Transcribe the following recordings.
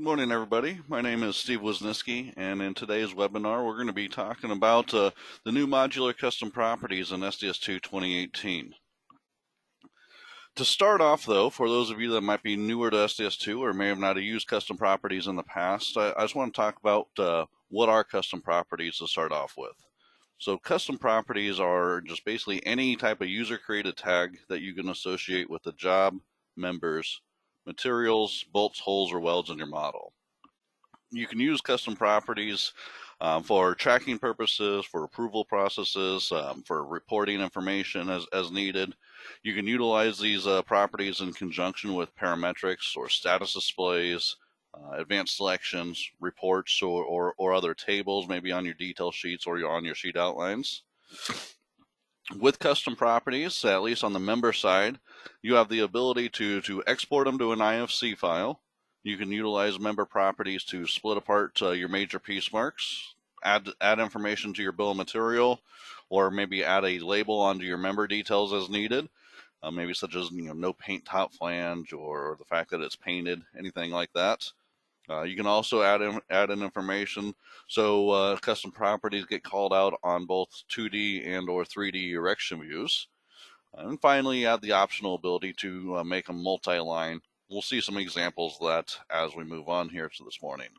Morning, everybody. My name is Steve Wisniewski, and in today's webinar, we're going to be talking about the new modular custom properties in SDS2 2018. To start off, though, for those of you that might be newer to SDS2 or may have not used custom properties in the past, I just want to talk about what are custom properties to start off with. So custom properties are just basically any type of user-created tag that you can associate with the job, members, materials, bolts, holes, or welds in your model. You can use custom properties for tracking purposes, for approval processes, for reporting information as needed. You can utilize these properties in conjunction with parametrics or status displays, advanced selections, reports, or other tables, maybe on your detail sheets or on your sheet outlines. With custom properties, at least on the member side, you have the ability to export them to an IFC file. You can utilize member properties to split apart your major piece marks, add information to your bill of material, or maybe add a label onto your member details as needed, maybe such as no paint top flange or the fact that it's painted, anything like that. You can also add in information so custom properties get called out on both 2D and or 3D erection views. And finally, you have the optional ability to make them multi-line. We'll see some examples of that as we move on here to this morning.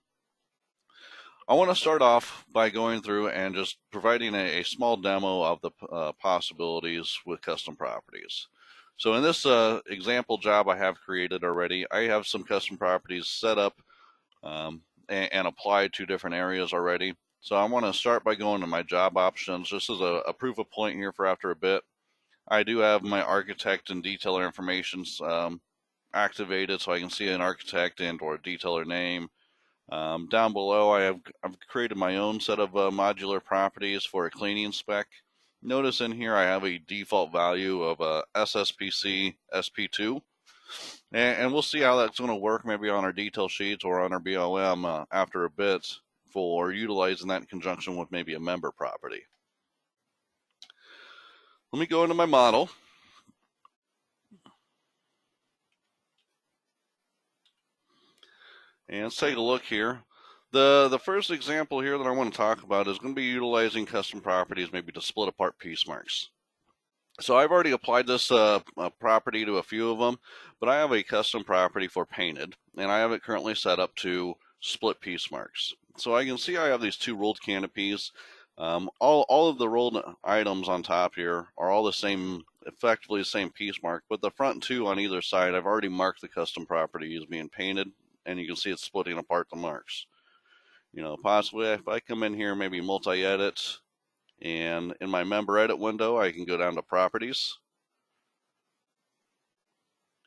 I want to start off by going through and just providing a small demo of the possibilities with custom properties. So in this example job I have created already, I have some custom properties set up and applied to different areas already. So I want to start by going to my job options. This is a proof of point here for after a bit. I do have my architect and detailer information activated, so I can see an architect and or detailer name. Down below, I've created my own set of modular properties for a cleaning spec. Notice in here I have a default value of SSPC SP2. And we'll see how that's going to work maybe on our detail sheets or on our BOM after a bit for utilizing that in conjunction with maybe a member property. Let me go into my model. And let's take a look here. The first example here that I want to talk about is going to be utilizing custom properties maybe to split apart piece marks. So I've already applied this property to a few of them, but I have a custom property for painted, and I have it currently set up to split piece marks. So I can see I have these two rolled canopies. All of the rolled items on top here are all the same, effectively the same piece mark, but the front two on either side, I've already marked the custom property as being painted, and you can see it's splitting apart the marks. Possibly if I come in here, maybe multi-edit, and in my member edit window, I can go down to properties.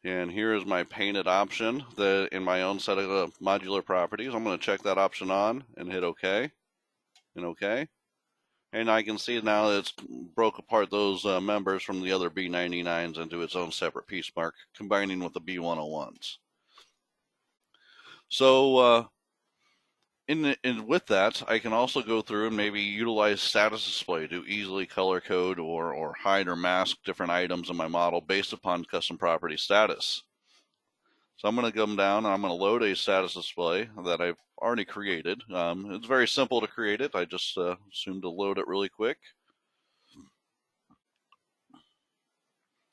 And here is my painted option that in my own set of modular properties. I'm going to check that option on and hit OK and OK. And I can see now that it's broke apart those members from the other B99s into its own separate piece mark, combining with the B101s. So with that, I can also go through and maybe utilize status display to easily color code or hide or mask different items in my model based upon custom property status. So I'm going to come down and I'm going to load a status display that I've already created. It's very simple to create it. I just assumed to load it really quick.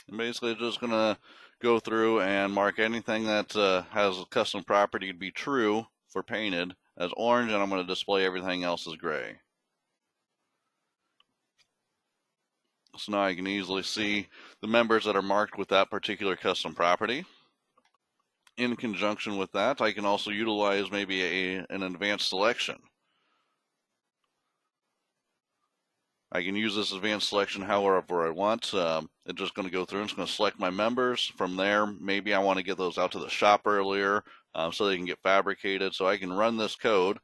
And basically just going to go through and mark anything that has a custom property to be true for painted as orange, and I'm going to display everything else as gray. So now I can easily see the members that are marked with that particular custom property. In conjunction with that, I can also utilize maybe an advanced selection. I can use this advanced selection however I want. It's just going to go through and it's going to select my members. From there, maybe I want to get those out to the shop earlier so they can get fabricated. So I can run this code.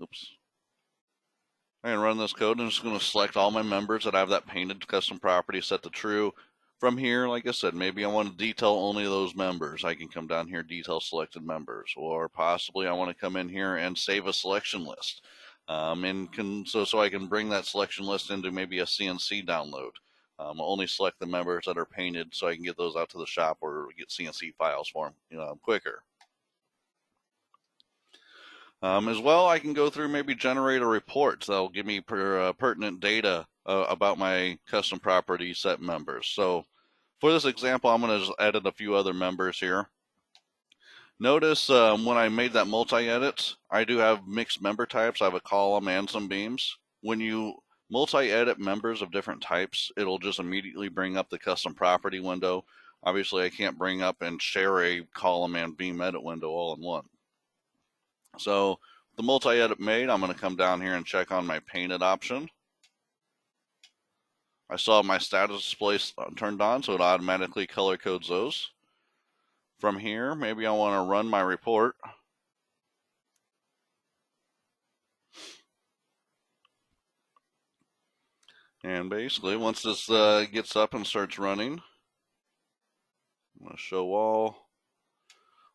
Oops. I can run this code and it's going to select all my members that have that painted custom property set to true. From here, like I said, maybe I want to detail only those members. I can come down here, detail selected members, or possibly I want to come in here and save a selection list. So I can bring that selection list into maybe a CNC download. Only select the members that are painted so I can get those out to the shop or get CNC files for them quicker. As well, I can go through maybe generate a report that'll give me pertinent data about my custom property set members. So for this example, I'm going to just edit a few other members here. Notice when I made that multi-edit, I do have mixed member types. I have a column and some beams. When you multi-edit members of different types, it'll just immediately bring up the custom property window. Obviously, I can't bring up and share a column and beam edit window all in one. So the multi-edit made, I'm going to come down here and check on my painted option. I saw my status display turned on, so it automatically color codes those. From here, maybe I want to run my report. And basically, once this gets up and starts running, I'm going to show all.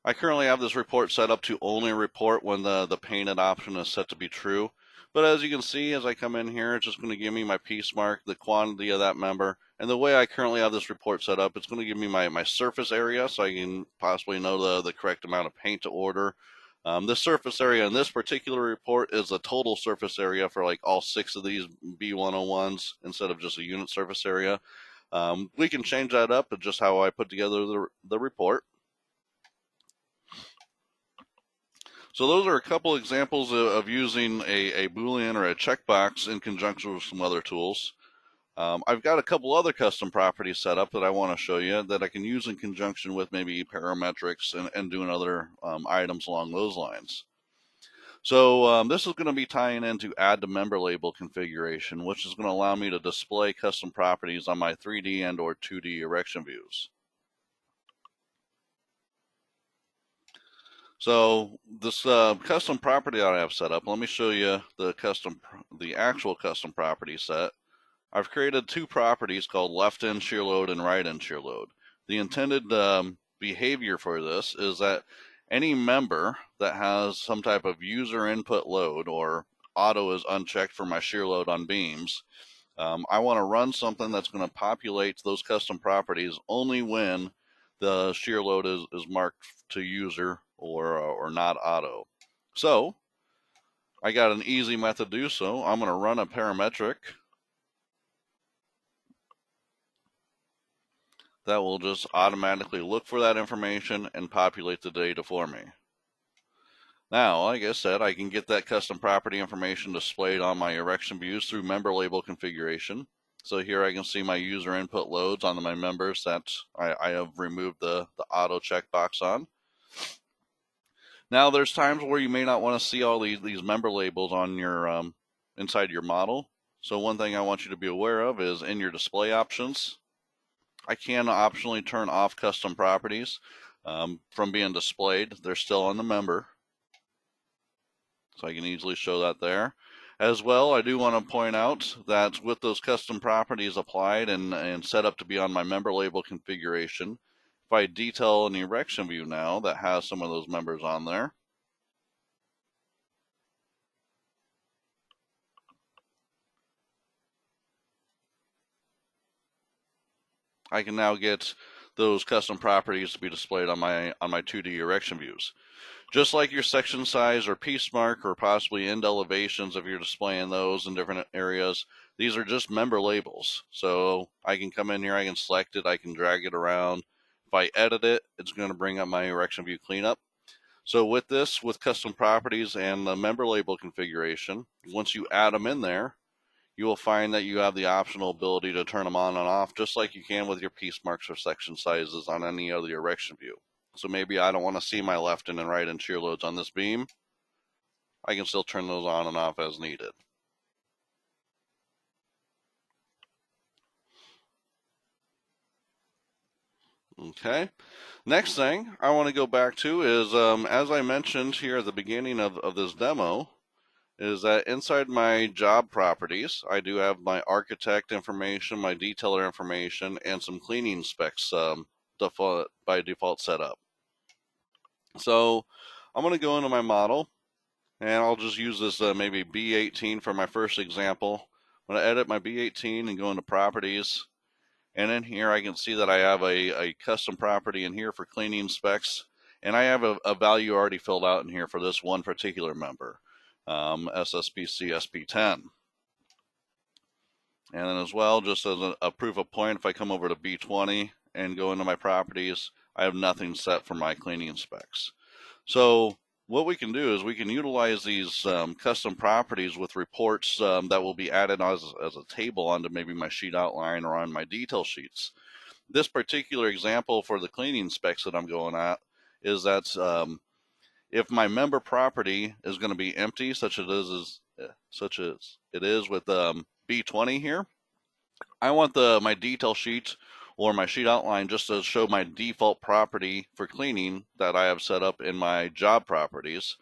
I currently have this report set up to only report when the painted option is set to be true. But as you can see, as I come in here, it's just going to give me my piece mark, the quantity of that member. And the way I currently have this report set up, it's going to give me my surface area, so I can possibly know the correct amount of paint to order. The surface area in this particular report is the total surface area for like all 6 of these B101s instead of just a unit surface area. We can change that up, just how I put together the report. So those are a couple examples of using a Boolean or a checkbox in conjunction with some other tools. I've got a couple other custom properties set up that I want to show you that I can use in conjunction with maybe parametrics and doing other items along those lines. So this is going to be tying into add to member label configuration, which is going to allow me to display custom properties on my 3D and or 2D erection views. So this custom property that I have set up, let me show you the actual custom property set. I've created 2 properties called left end shear load and right end shear load. The intended behavior for this is that any member that has some type of user input load or auto is unchecked for my shear load on beams, I want to run something that's going to populate those custom properties only when the shear load is marked to user or not auto. So I got an easy method to do so. I'm going to run a parametric that will just automatically look for that information and populate the data for me. Now, like I said, I can get that custom property information displayed on my erection views through member label configuration. So here I can see my user input loads on my members that I have removed the auto checkbox on. Now, there's times where you may not want to see all these member labels on your inside your model. So one thing I want you to be aware of is in your display options, I can optionally turn off custom properties from being displayed. They're still on the member, so I can easily show that there. As well, I do want to point out that with those custom properties applied and set up to be on my member label configuration, if I detail an erection view now that has some of those members on there, I can now get those custom properties to be displayed on my 2D erection views. Just like your section size or piece mark or possibly end elevations, if you're displaying those in different areas, these are just member labels. So I can come in here, I can select it, I can drag it around. If I edit it, it's going to bring up my erection view cleanup. So with this, with custom properties and the member label configuration, once you add them in there, you will find that you have the optional ability to turn them on and off, just like you can with your piece marks or section sizes on any other erection view. So maybe I don't want to see my left end and right end shear loads on this beam. I can still turn those on and off as needed. Okay. Next thing I want to go back to is, as I mentioned here at the beginning of this demo, is that inside my job properties, I do have my architect information, my detailer information, and some cleaning specs by default set up. So I'm going to go into my model, and I'll just use this maybe B18 for my first example. I'm going to edit my B18 and go into properties. And in here, I can see that I have a custom property in here for cleaning specs. And I have a value already filled out in here for this one particular member, SSBC SP10. And then as well, just as a proof of point, if I come over to B20 and go into my properties, I have nothing set for my cleaning specs. So what we can do is we can utilize these custom properties with reports that will be added as a table onto maybe my sheet outline or on my detail sheets. This particular example for the cleaning specs that I'm going at is that if my member property is going to be empty, such as it is with B20 here, I want my detail sheet or my sheet outline just to show my default property for cleaning that I have set up in my job properties.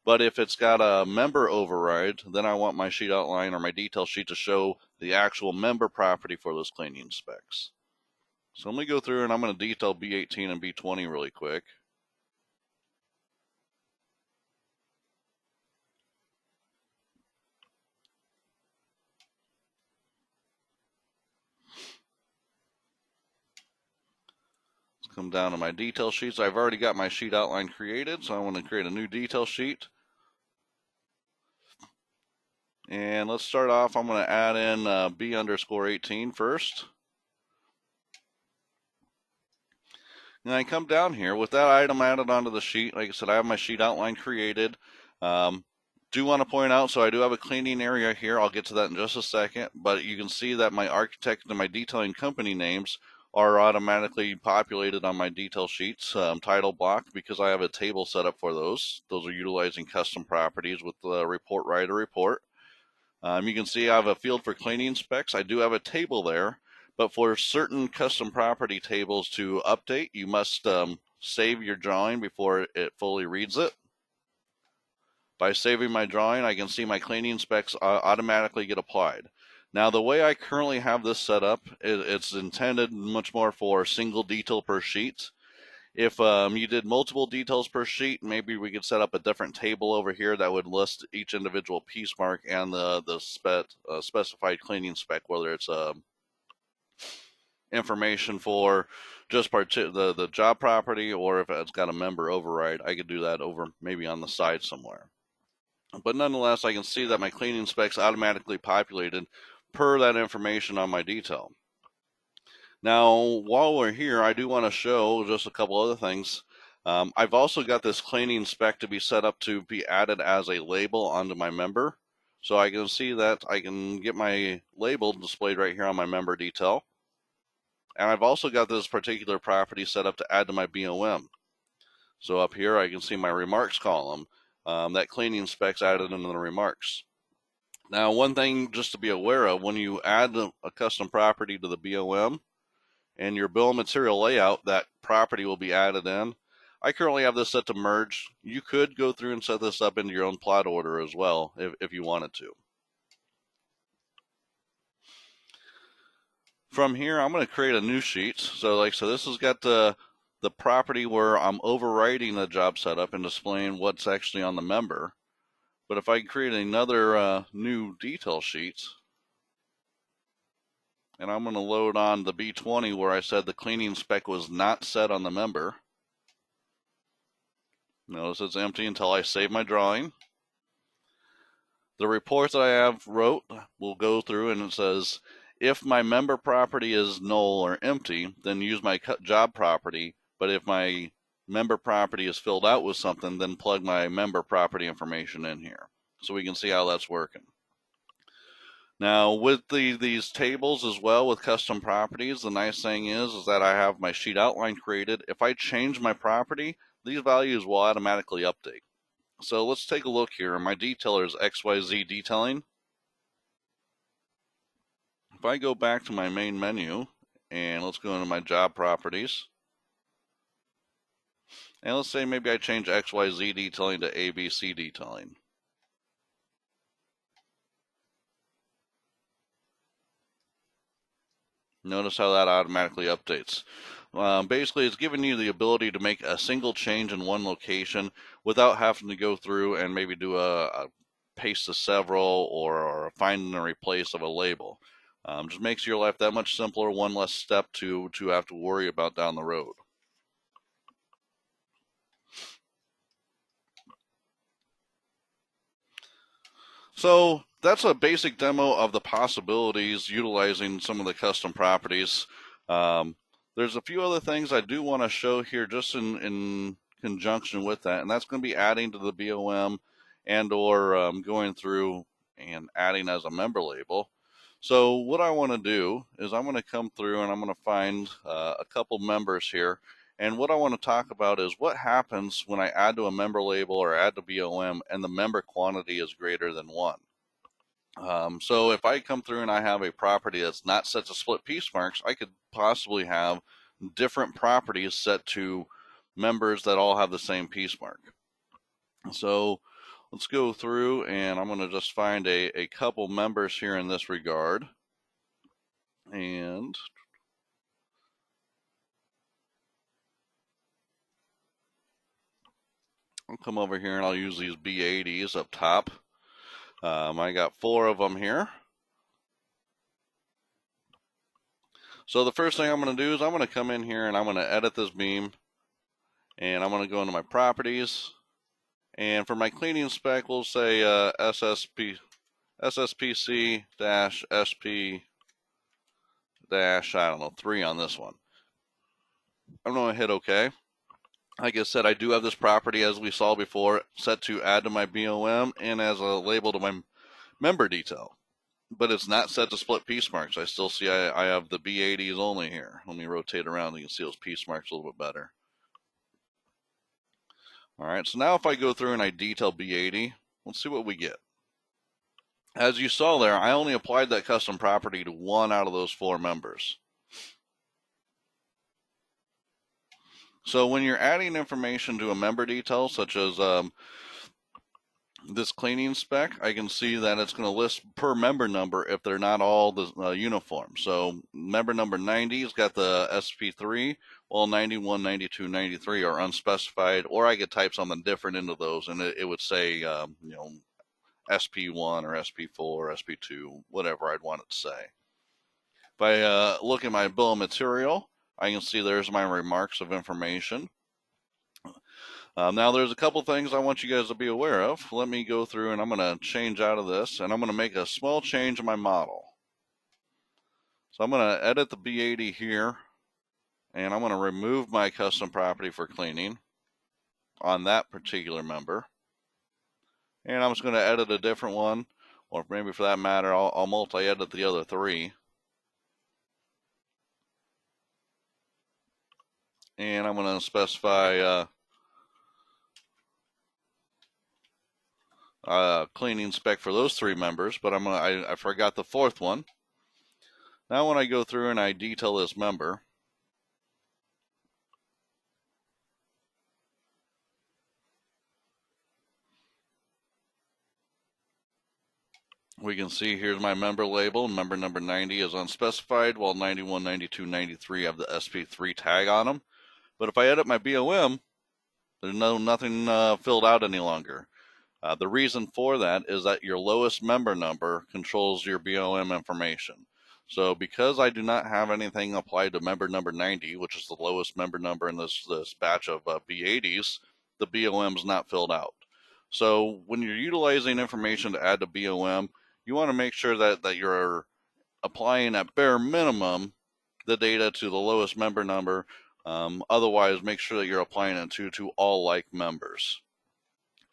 But if it's got a member override, then I want my sheet outline or my detail sheet to show the actual member property for those cleaning specs. So let me go through and I'm going to detail B18 and B20 really quick. Let's come down to my detail sheets. I've already got my sheet outline created, so I want to create a new detail sheet. And let's start off, I'm going to add in B_18 first. And I come down here with that item added onto the sheet. Like I said, I have my sheet outline created. Do want to point out, so I do have a cleaning area here. I'll get to that in just a second. But you can see that my architect and my detailing company names are automatically populated on my detail sheets title block because I have a table set up for those. Those are utilizing custom properties with the report writer report. You can see I have a field for cleaning specs. I do have a table there. But for certain custom property tables to update, you must save your drawing before it fully reads it. By saving my drawing, I can see my cleaning specs automatically get applied. Now, the way I currently have this set up, it's intended much more for single detail per sheet. If you did multiple details per sheet, maybe we could set up a different table over here that would list each individual piece mark and the specified cleaning spec, whether it's information for just the job property, or if it's got a member override, I could do that over maybe on the side somewhere. But nonetheless, I can see that my cleaning specs automatically populated per that information on my detail. Now, while we're here, I do want to show just a couple other things. I've also got this cleaning spec to be set up to be added as a label onto my member. So I can see that I can get my label displayed right here on my member detail. And I've also got this particular property set up to add to my BOM. So up here, I can see my remarks column. That cleaning specs added into the remarks. Now, one thing just to be aware of, when you add a custom property to the BOM and your bill of material layout, that property will be added in. I currently have this set to merge. You could go through and set this up into your own plot order as well if you wanted to. From here, I'm going to create a new sheet. So this has got the property where I'm overwriting the job setup and displaying what's actually on the member. But if I create another new detail sheet, and I'm going to load on the B20 where I said the cleaning spec was not set on the member. Notice it's empty until I save my drawing. The report that I have wrote will go through and it says, if my member property is null or empty, then use my job property. But if my member property is filled out with something, then plug my member property information in here. So we can see how that's working. Now, with these tables as well with custom properties, the nice thing is that I have my sheet outline created. If I change my property, these values will automatically update. So let's take a look here. My detailer is XYZ Detailing. If I go back to my main menu, and let's go into my job properties, and let's say maybe I change XYZ Detailing to ABC Detailing. Notice how that automatically updates. Basically, it's giving you the ability to make a single change in one location without having to go through and maybe do a paste to several or a find and replace of a label. Just makes your life that much simpler, one less step to have to worry about down the road. So that's a basic demo of the possibilities utilizing some of the custom properties. There's a few other things I do want to show here just in conjunction with that, and that's going to be adding to the BOM and or going through and adding as a member label. So what I want to do is I'm going to come through and I'm going to find a couple members here. And what I want to talk about is what happens when I add to a member label or add to BOM and the member quantity is greater than 1. So if I come through and I have a property that's not set to split piece marks, I could possibly have different properties set to members that all have the same piece mark. So let's go through and I'm going to just find a couple members here in this regard. And I'll come over here and I'll use these B80s up top. I got 4 of them here. So the first thing I'm going to do is I'm going to come in here and I'm going to edit this beam. And I'm going to go into my properties. And for my cleaning spec, we'll say SSPC-SP-3 on this one. I'm going to hit OK. Like I said, I do have this property, as we saw before, set to add to my BOM and as a label to my member detail. But it's not set to split piece marks. I still see I have the B80s only here. Let me rotate around so you can see those piece marks a little bit better. All right, so now if I go through and I detail B80, let's see what we get. As you saw there, I only applied that custom property to 1 out of those 4 members. So when you're adding information to a member detail, such as this cleaning spec, I can see that it's going to list per member number if they're not all the uniform. So member number 90 has got the SP3, while 91, 92, 93 are unspecified, or I could type something different into those, and it would say, SP1 or SP4 or SP2, whatever I'd want it to say. If I look at my bill of material, I can see there's my remarks of information. Now there's a couple things I want you guys to be aware of. Let me go through and I'm going to change out of this and I'm going to make a small change in my model. So I'm going to edit the B80 here and I'm going to remove my custom property for cleaning on that particular member. And I'm just going to edit a different one, or maybe for that matter, I'll multi-edit the other 3. And I'm going to specify cleaning spec for those 3 members, but I forgot the 4th one. Now when I go through and I detail this member, we can see here's my member label. Member number 90 is unspecified, while 91, 92, 93 have the SP3 tag on them. But if I edit my BOM, there's nothing filled out any longer. The reason for that is that your lowest member number controls your BOM information. So because I do not have anything applied to member number 90, which is the lowest member number in this batch of B80s, the BOM is not filled out. So when you're utilizing information to add to BOM, you want to make sure that you're applying at bare minimum the data to the lowest member number. Otherwise, make sure that you're applying it to all like members.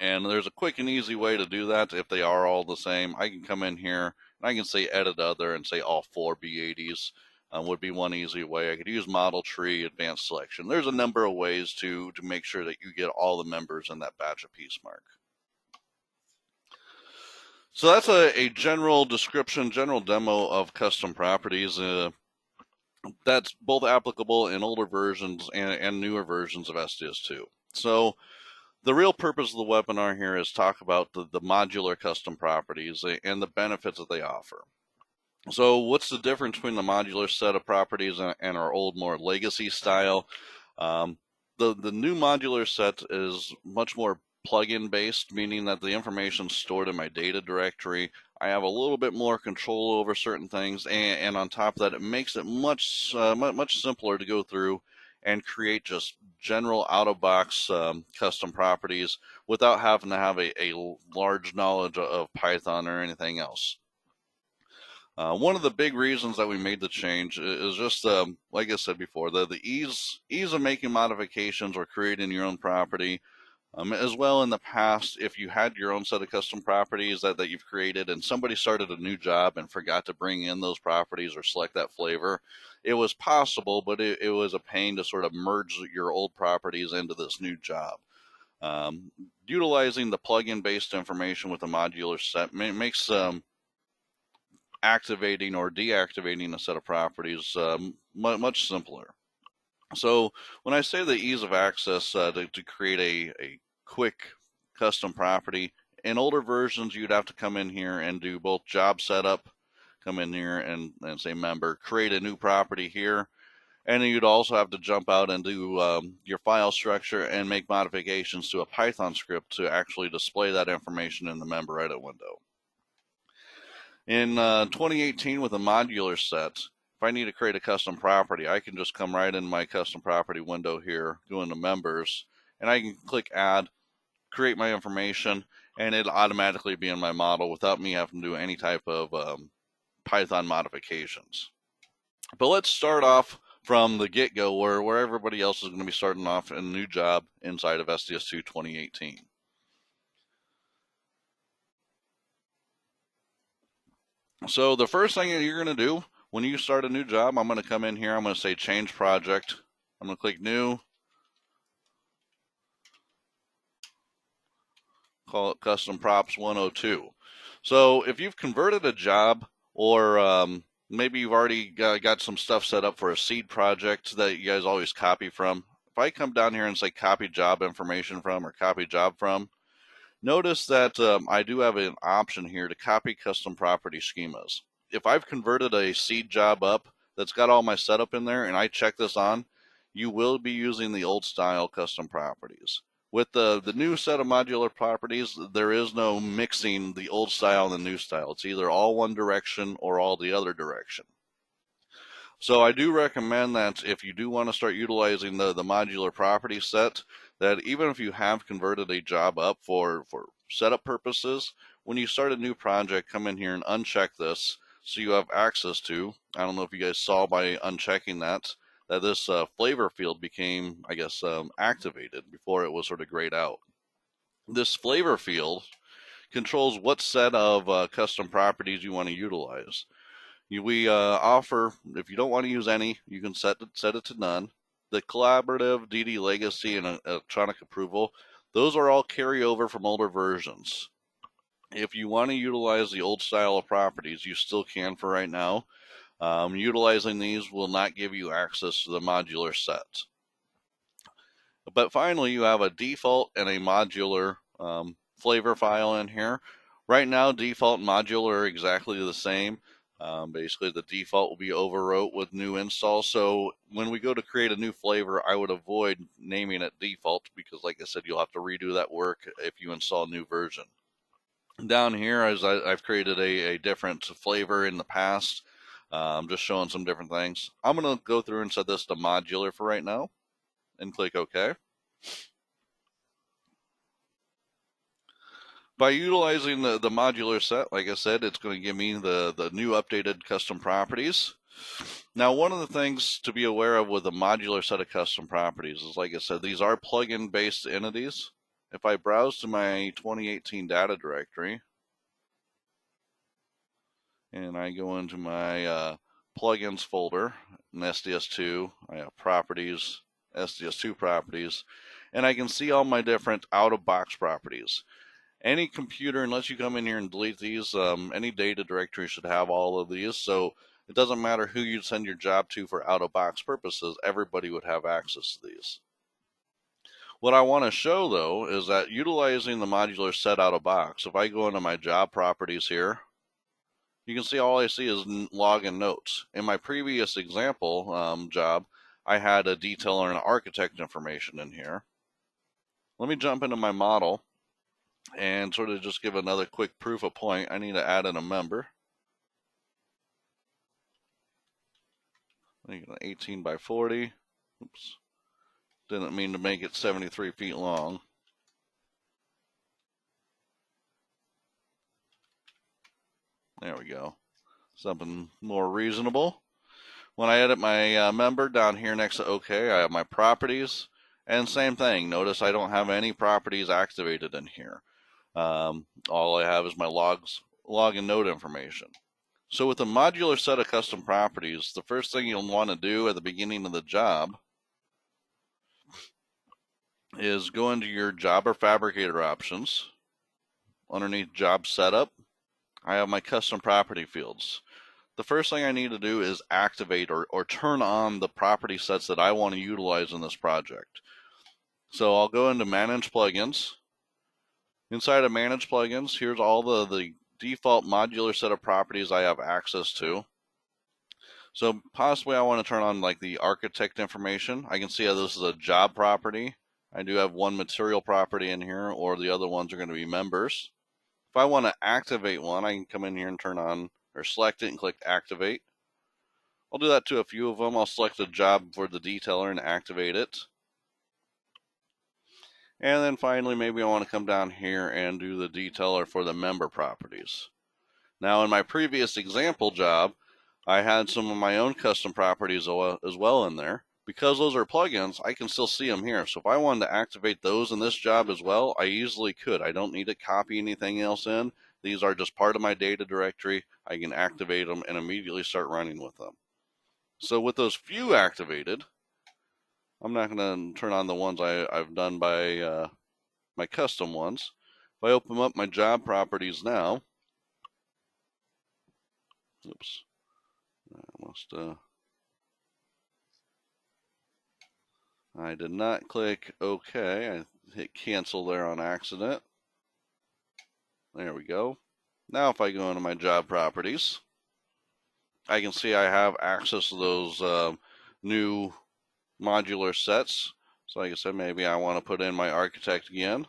And there's a quick and easy way to do that. If they are all the same, I can come in here and I can say edit other and say all 4 B80s would be one easy way. I could use model tree, advanced selection. There's a number of ways to make sure that you get all the members in that batch of piece mark. So that's a general description, general demo of custom properties. That's both applicable in older versions and newer versions of SDS2. So the real purpose of the webinar here is talk about the modular custom properties and the benefits that they offer. So what's the difference between the modular set of properties and our old, more legacy style? The new modular set is much more plugin based, meaning that the information is stored in my data directory. I have a little bit more control over certain things, and on top of that, it makes it much simpler to go through and create just general out-of-box custom properties without having to have a large knowledge of Python or anything else. One of the big reasons that we made the change is just, like I said before, the ease of making modifications or creating your own property. As well, in the past, if you had your own set of custom properties that you've created and somebody started a new job and forgot to bring in those properties or select that flavor, it was possible, but it was a pain to sort of merge your old properties into this new job. Utilizing the plugin based information with a modular set makes activating or deactivating a set of properties much simpler. So when I say the ease of access to create a quick custom property, in older versions you'd have to come in here and do both job setup, come in here and say member, create a new property here, and then you'd also have to jump out and do your file structure and make modifications to a Python script to actually display that information in the member edit window. In 2018 with a modular set, if I need to create a custom property, I can just come right in my custom property window here, go into members, and I can click add, create my information, and it'll automatically be in my model without me having to do any type of Python modifications. But let's start off from the get-go where everybody else is going to be starting off in a new job inside of SDS2 2018. So the first thing that you're going to do when you start a new job, I'm going to come in here, I'm going to say change project, I'm going to click new, call it custom props 102. So if you've converted a job or maybe you've already got some stuff set up for a seed project that you guys always copy from, if I come down here and say copy job information from or copy job from, notice that I do have an option here to copy custom property schemas. If I've converted a seed job up that's got all my setup in there and I check this on, you will be using the old style custom properties. With the new set of modular properties, there is no mixing the old style and the new style. It's either all one direction or all the other direction. So I do recommend that if you do want to start utilizing the modular property set, that even if you have converted a job up for setup purposes, when you start a new project, come in here and uncheck this so you have access to, I don't know if you guys saw by unchecking that this flavor field became, I guess, activated before it was sort of grayed out. This flavor field controls what set of custom properties you want to utilize. We offer, if you don't want to use any, you can set it to none. The collaborative, DD legacy, and electronic approval, those are all carryover from older versions. If you want to utilize the old style of properties, you still can for right now. Utilizing these will not give you access to the modular set. But finally, you have a default and a modular flavor file in here. Right now, default and modular are exactly the same. Basically, the default will be overwrote with new install. So when we go to create a new flavor, I would avoid naming it default because, like I said, you'll have to redo that work if you install a new version. Down here, as I've created a different flavor in the past, just showing some different things. I'm going to go through and set this to modular for right now and click OK. By utilizing the modular set, like I said, it's going to give me the new updated custom properties. Now, one of the things to be aware of with a modular set of custom properties is, like I said, these are plugin based entities. If I browse to my 2018 data directory and I go into my plugins folder in SDS2, I have properties, SDS2 properties, and I can see all my different out-of-box properties. Any computer, unless you come in here and delete these, any data directory should have all of these, so it doesn't matter who you send your job to for out-of-box purposes, everybody would have access to these. What I want to show, though, is that utilizing the modular set out-of-box, if I go into my job properties here, you can see all I see is login notes. In my previous example job, I had a detailer and an architect information in here. Let me jump into my model and sort of just give another quick proof of point. I need to add in a member. I think 18 by 40. Oops. Didn't mean to make it 73 feet long. There we go. Something more reasonable. When I edit my member down here next to OK, I have my properties. And same thing. Notice I don't have any properties activated in here. All I have is my log and node information. So with a modular set of custom properties, the first thing you'll want to do at the beginning of the job is go into your job or fabricator options. Underneath job setup, I have my custom property fields. The first thing I need to do is activate or turn on the property sets that I want to utilize in this project. So I'll go into Manage Plugins. Inside of Manage Plugins, here's all the default modular set of properties I have access to. So possibly I want to turn on like the architect information. I can see how this is a job property. I do have one material property in here, or the other ones are going to be members. If I want to activate one, I can come in here and turn on or select it and click activate. I'll do that to a few of them. I'll select a job for the detailer and activate it. And then finally, maybe I want to come down here and do the detailer for the member properties. Now in my previous example job, I had some of my own custom properties as well in there. Because those are plugins, I can still see them here. So if I wanted to activate those in this job as well, I easily could. I don't need to copy anything else in. These are just part of my data directory. I can activate them and immediately start running with them. So with those few activated, I'm not going to turn on the ones I've done by my custom ones. If I open up my job properties now, oops, I did not click OK. I hit cancel there on accident. There we go. Now if I go into my job properties, I can see I have access to those new modular sets. So like I said, maybe I want to put in my architect again.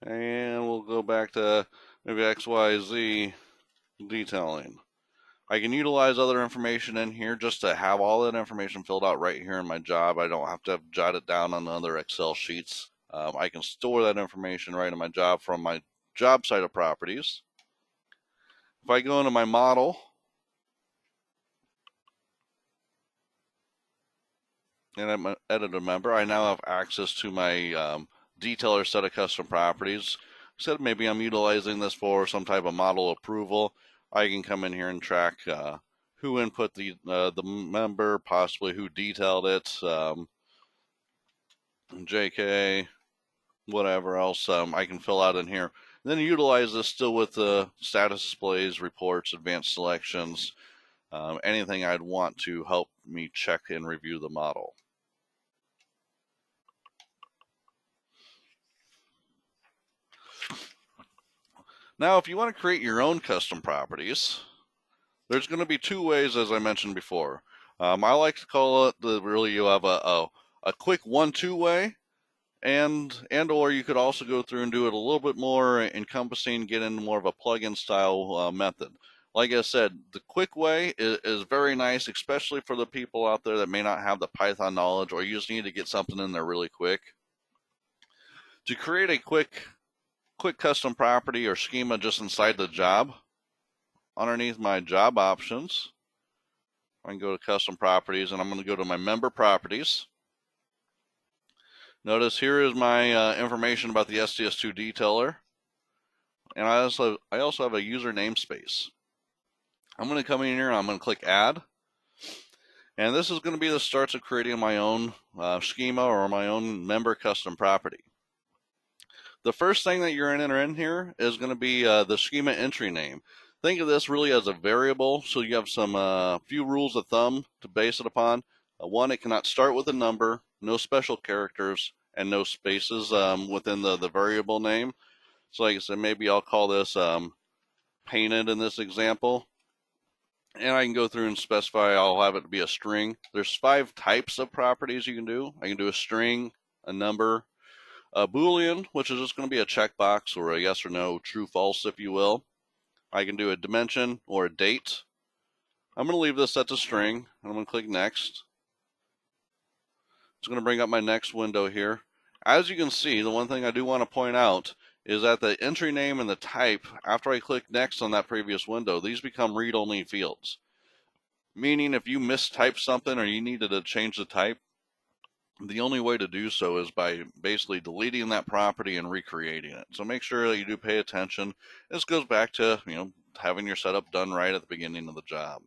And we'll go back to maybe XYZ detailing. I can utilize other information in here just to have all that information filled out right here in my job. I don't have to jot it down on other Excel sheets. I can store that information right in my job from my job site of properties. If I go into my model and I'm edit a member, I now have access to my detailer set of custom properties. Instead, maybe I'm utilizing this for some type of model approval. I can come in here and track who input the member, possibly who detailed it, JK, whatever else I can fill out in here. And then utilize this still with the status displays, reports, advanced selections, anything I'd want to help me check and review the model. Now, if you want to create your own custom properties, there's going to be two ways, as I mentioned before. I like to call it really you have a quick 1-2 way, and or you could also go through and do it a little bit more encompassing, get into more of a plugin style method. Like I said, the quick way is very nice, especially for the people out there that may not have the Python knowledge, or you just need to get something in there really quick. To create a quick custom property or schema just inside the job, underneath my job options, I can go to custom properties and I'm going to go to my member properties. Notice here is my information about the SDS2 detailer, and I also have a user namespace. I'm going to come in here and I'm going to click add, and this is going to be the starts of creating my own schema or my own member custom property. The first thing that you're going to enter in here is going to be the schema entry name. Think of this really as a variable, so you have some few rules of thumb to base it upon. One, it cannot start with a number, no special characters, and no spaces within the variable name. So like I said, maybe I'll call this painted in this example. And I can go through and specify I'll have it to be a string. There's 5 types of properties you can do. I can do a string, a number, a Boolean, which is just going to be a checkbox or a yes or no, true, false, if you will. I can do a dimension or a date. I'm going to leave this set to string, and I'm going to click next. It's going to bring up my next window here. As you can see, the one thing I do want to point out is that the entry name and the type, after I click next on that previous window, these become read-only fields. Meaning if you mistype something or you needed to change the type, the only way to do so is by basically deleting that property and recreating it. So make sure that you do pay attention. This goes back to, having your setup done right at the beginning of the job.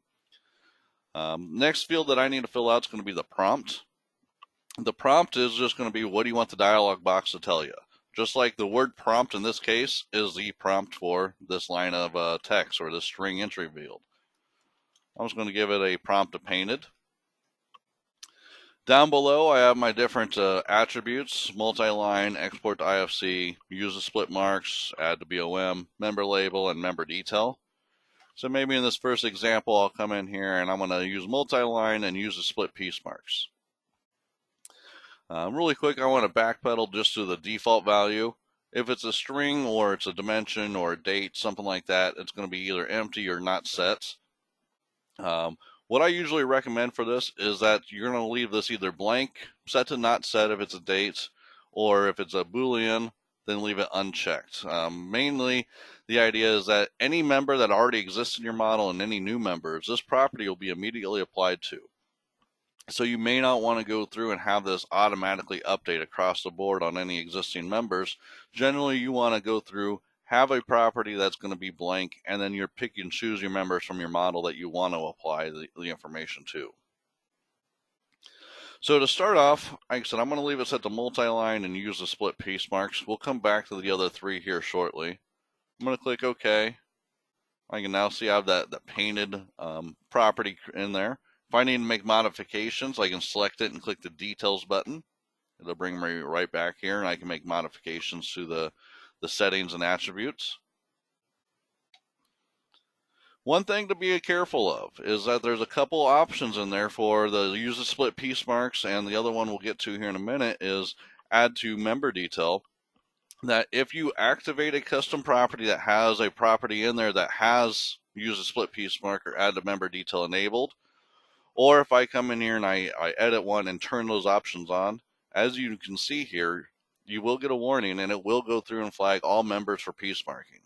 Next field that I need to fill out is going to be the prompt. The prompt is just going to be, what do you want the dialog box to tell you? Just like the word prompt in this case is the prompt for this line of text or this string entry field. I'm just going to give it a prompt of painted. Down below, I have my different attributes: multi-line, export to IFC, use the split marks, add to BOM, member label, and member detail. So maybe in this first example, I'll come in here and I'm going to use multi-line and use the split piece marks. Really quick, I want to backpedal just to the default value. If it's a string or it's a dimension or a date, something like that, it's going to be either empty or not set. What I usually recommend for this is that you're going to leave this either blank, set to not set if it's a date, or if it's a Boolean, then leave it unchecked. Mainly, the idea is that any member that already exists in your model and any new members, this property will be immediately applied to. So you may not want to go through and have this automatically update across the board on any existing members. Generally, you want to go through, have a property that's going to be blank, and then you're pick and choose your members from your model that you want to apply the information to. So to start off, like I said, I'm going to leave it set to multi-line and use the split piece marks. We'll come back to the other three here shortly. I'm going to click OK. I can now see I have that painted property in there. If I need to make modifications, I can select it and click the details button. It'll bring me right back here, and I can make modifications to the settings and attributes. One thing to be careful of is that there's a couple options in there for the use the split piece marks, and the other one we'll get to here in a minute is add to member detail. That if you activate a custom property that has a property in there that has use a split piece mark or add to member detail enabled, or if I come in here and I edit one and turn those options on, as you can see here, you will get a warning and it will go through and flag all members for piece marking.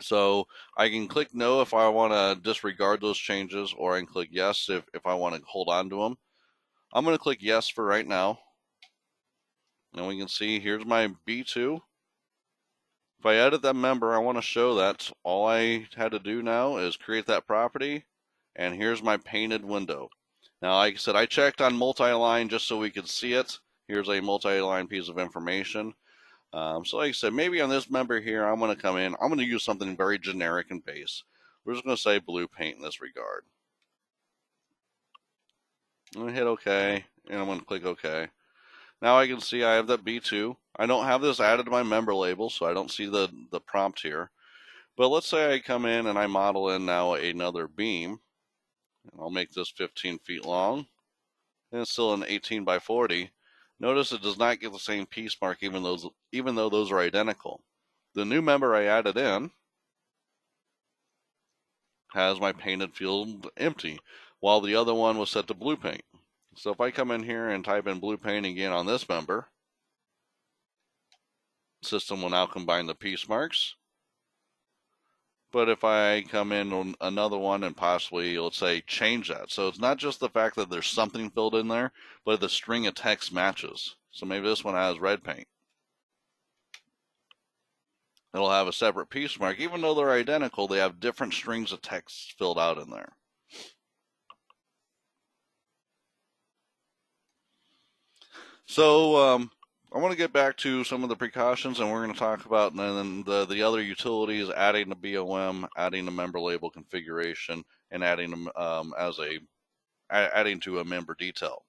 So I can click no if I want to disregard those changes, or I can click yes if I want to hold on to them. I'm going to click yes for right now. And we can see here's my B2. If I edit that member, I want to show that all I had to do now is create that property, and here's my painted window. Now, like I said, I checked on multi-line just so we could see it. Here's a multi-line piece of information. So like I said, maybe on this member here, I'm going to come in. I'm going to use something very generic and base. We're just going to say blue paint in this regard. I'm going to hit OK, and I'm going to click OK. Now I can see I have that B2. I don't have this added to my member label, so I don't see the prompt here. But let's say I come in and I model in now another beam. And I'll make this 15 feet long. And it's still an 18 by 40. Notice it does not get the same piece mark even though those are identical. The new member I added in has my painted field empty, while the other one was set to blue paint. So if I come in here and type in blue paint again on this member, the system will now combine the piece marks. But if I come in on another one and possibly, let's say, change that. So it's not just the fact that there's something filled in there, but the string of text matches. So maybe this one has red paint. It'll have a separate piece mark. Even though they're identical, they have different strings of text filled out in there. So I want to get back to some of the precautions, and we're going to talk about then the other utilities, adding the BOM, adding the member label configuration, and adding them adding to a member detail.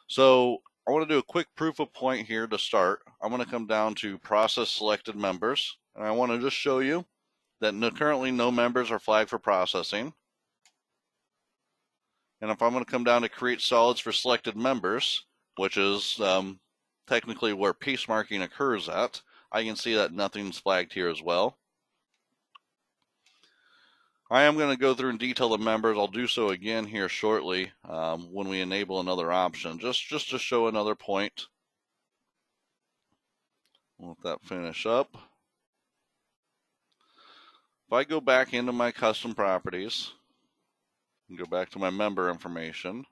So I want to do a quick proof of point here to start. I'm going to come down to process selected members, and I want to just show you that currently no members are flagged for processing. And if I'm going to come down to create solids for selected members, which is technically where piece marking occurs at, I can see that nothing's flagged here as well. I am going to go through and detail the members. I'll do so again here shortly when we enable another option, just to show another point. Let that finish up. If I go back into my custom properties and go back to my member information,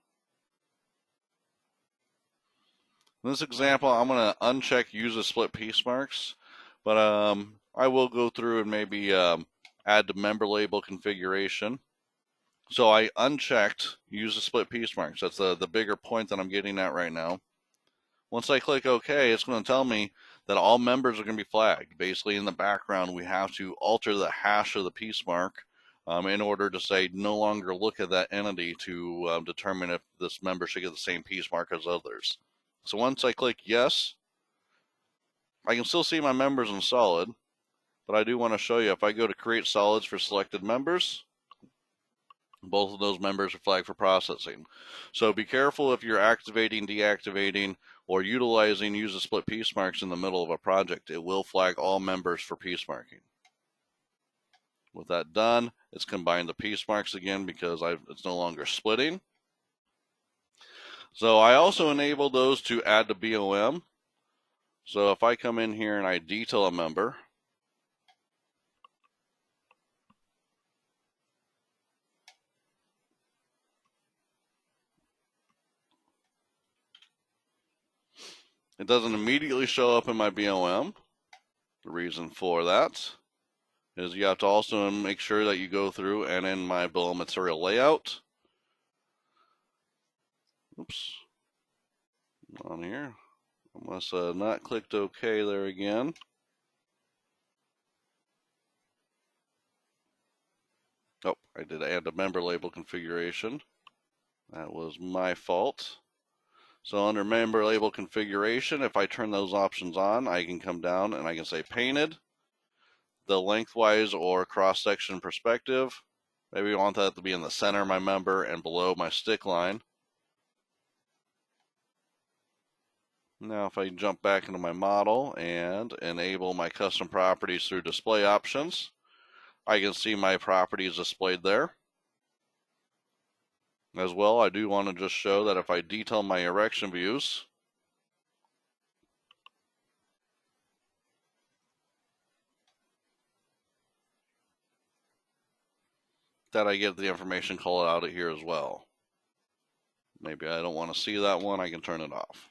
in this example, I'm going to uncheck use a split piece marks, but I will go through and maybe add the member label configuration. So I unchecked use the split piece marks. That's the bigger point that I'm getting at right now. Once I click OK, it's going to tell me that all members are going to be flagged. Basically, in the background, we have to alter the hash of the piece mark in order to say no longer look at that entity to determine if this member should get the same piece mark as others. So once I click yes, I can still see my members in solid, but I do want to show you if I go to create solids for selected members, both of those members are flagged for processing. So be careful if you're activating, deactivating, or utilizing use a split piece marks in the middle of a project. It will flag all members for piece marking. With that done, it's combined the piece marks again because it's no longer splitting. So I also enable those to add to BOM. So if I come in here and I detail a member, it doesn't immediately show up in my BOM. The reason for that is you have to also make sure that you go through and in my bill of material layout, oops, on here, I must have not clicked OK there again. Oh, I did add a member label configuration. That was my fault. So under member label configuration, if I turn those options on, I can come down and I can say painted, the lengthwise or cross-section perspective. Maybe we want that to be in the center of my member and below my stick line. Now if I jump back into my model and enable my custom properties through display options, I can see my properties displayed there. As well, I do want to just show that if I detail my erection views, that I get the information called out here as well. Maybe I don't want to see that one, I can turn it off.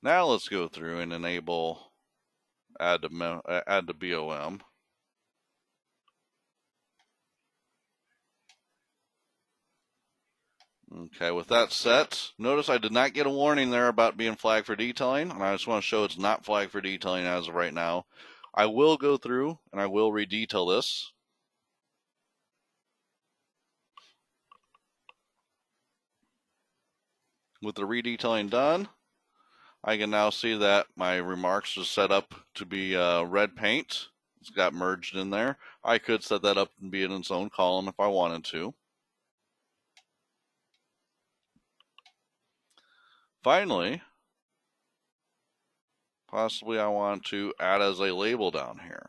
Now let's go through and enable add to BOM. Okay, with that set, notice I did not get a warning there about being flagged for detailing, and I just want to show it's not flagged for detailing as of right now. I will go through and I will redetail this. With the redetailing done, I can now see that my remarks is set up to be red paint. It's got merged in there. I could set that up and be in its own column if I wanted to. Finally, possibly I want to add as a label down here.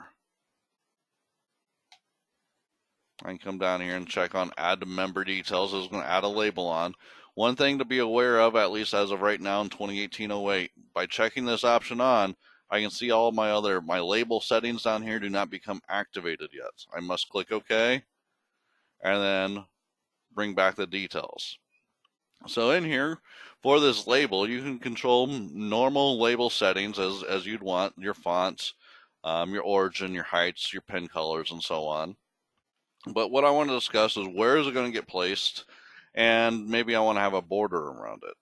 I can come down here and check on add to member details. It's going to add a label on. One thing to be aware of, at least as of right now in 2018-08, by checking this option on, I can see all my label settings down here do not become activated yet. I must click OK and then bring back the details. So in here, for this label, you can control normal label settings as you'd want, your fonts, your origin, your heights, your pen colors, and so on. But what I want to discuss is where is it going to get placed, and maybe I want to have a border around it.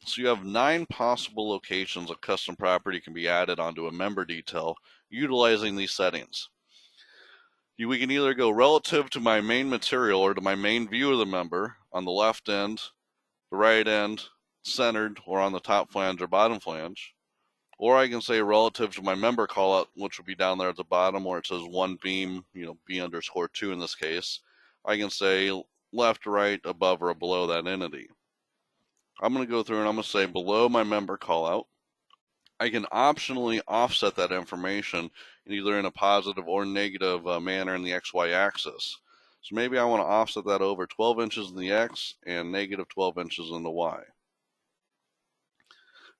So you have 9 possible locations a custom property can be added onto a member detail utilizing these settings. We can either go relative to my main material or to my main view of the member on the left end, the right end, centered, or on the top flange or bottom flange. Or I can say relative to my member callout, which would be down there at the bottom where it says one beam, B_2 in this case. I can say left, right, above, or below that entity. I'm going to go through and I'm going to say below my member callout. I can optionally offset that information either in a positive or negative manner in the XY axis. So maybe I want to offset that over 12 inches in the X and negative 12 inches in the Y.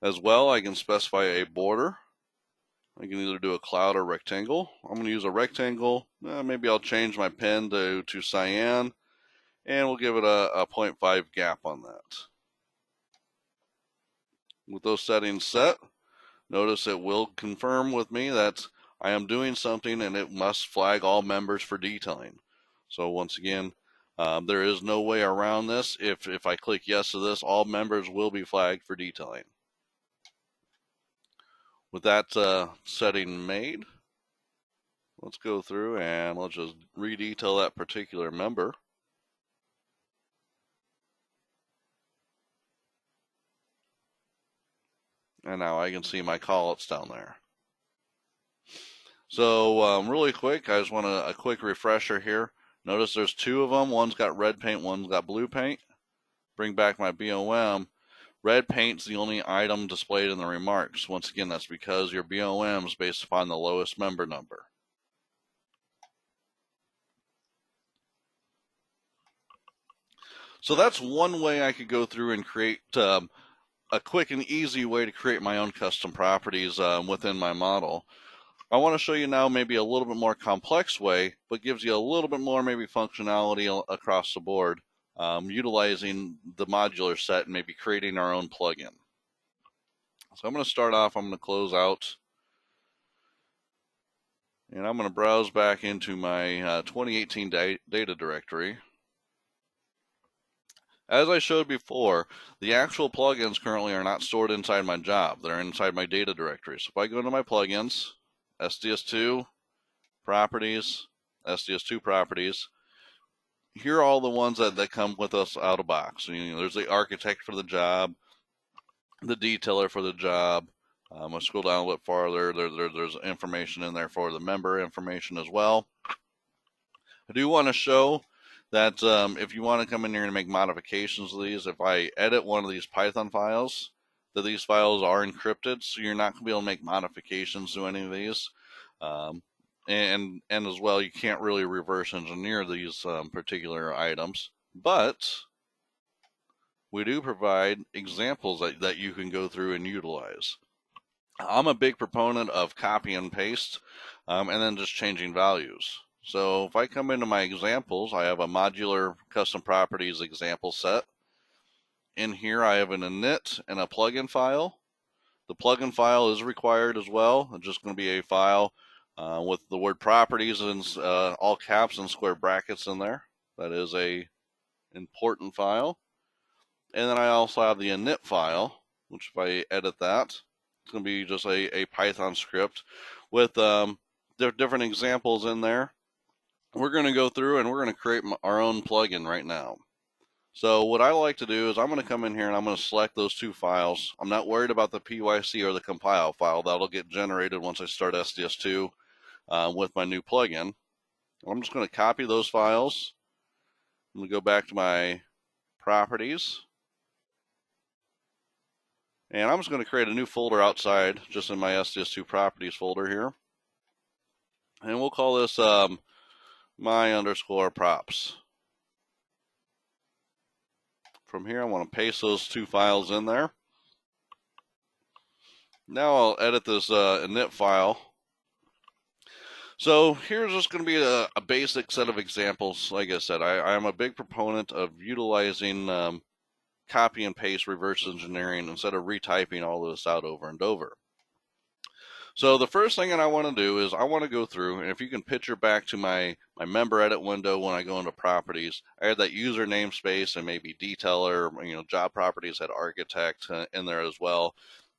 As well, I can specify a border. I can either do a cloud or rectangle. I'm going to use a rectangle. Maybe I'll change my pen to cyan, and we'll give it a 0.5 gap on that. With those settings set, notice it will confirm with me that I am doing something, and it must flag all members for detailing. So once again, there is no way around this. If I click yes to this, all members will be flagged for detailing. With that setting made, let's go through and let's just redetail that particular member. And now I can see my callouts down there. So really quick, I just want a quick refresher here. Notice there's two of them. One's got red paint, one's got blue paint. Bring back my BOM. Red paint's the only item displayed in the remarks. Once again, that's because your BOM is based upon the lowest member number. So that's one way I could go through and create a quick and easy way to create my own custom properties within my model. I want to show you now maybe a little bit more complex way, but gives you a little bit more maybe functionality across the board, utilizing the modular set and maybe creating our own plugin. So I'm going to start off, I'm going to close out, and I'm going to browse back into my 2018 data directory. As I showed before, the actual plugins currently are not stored inside my job. They're inside my data directory. So if I go into my plugins, SDS2, properties, SDS2 properties, here are all the ones that come with us out of box. So, there's the architect for the job, the detailer for the job. I'll scroll down a little bit farther. There's information in there for the member information as well. I do want to show that if you want to come in here and make modifications to these, if I edit one of these Python files, that these files are encrypted, so you're not going to be able to make modifications to any of these. And as well, you can't really reverse engineer these particular items, but we do provide examples that you can go through and utilize. I'm a big proponent of copy and paste, and then just changing values. So if I come into my examples, I have a modular custom properties example set. In here, I have an init and a plugin file. The plugin file is required as well. It's just going to be a file with the word properties in all caps and square brackets in there. That is a important file. And then I also have the init file, which if I edit that, it's going to be just a Python script with different examples in there. We're going to go through and we're going to create our own plugin right now. So what I like to do is I'm going to come in here and I'm going to select those two files. I'm not worried about the PYC or the compile file. That'll get generated once I start SDS2 with my new plugin. I'm just going to copy those files. I'm going to go back to my properties. And I'm just going to create a new folder outside, just in my SDS2 properties folder here. And we'll call this my_props. From here, I want to paste those two files in there. Now I'll edit this init file. So here's just going to be a basic set of examples. Like I said, I'm a big proponent of utilizing copy and paste reverse engineering instead of retyping all of this out over and over. So the first thing that I want to do is I want to go through, and if you can picture back to my member edit window when I go into properties, I had that user namespace and maybe detailer, job properties had architect in there as well.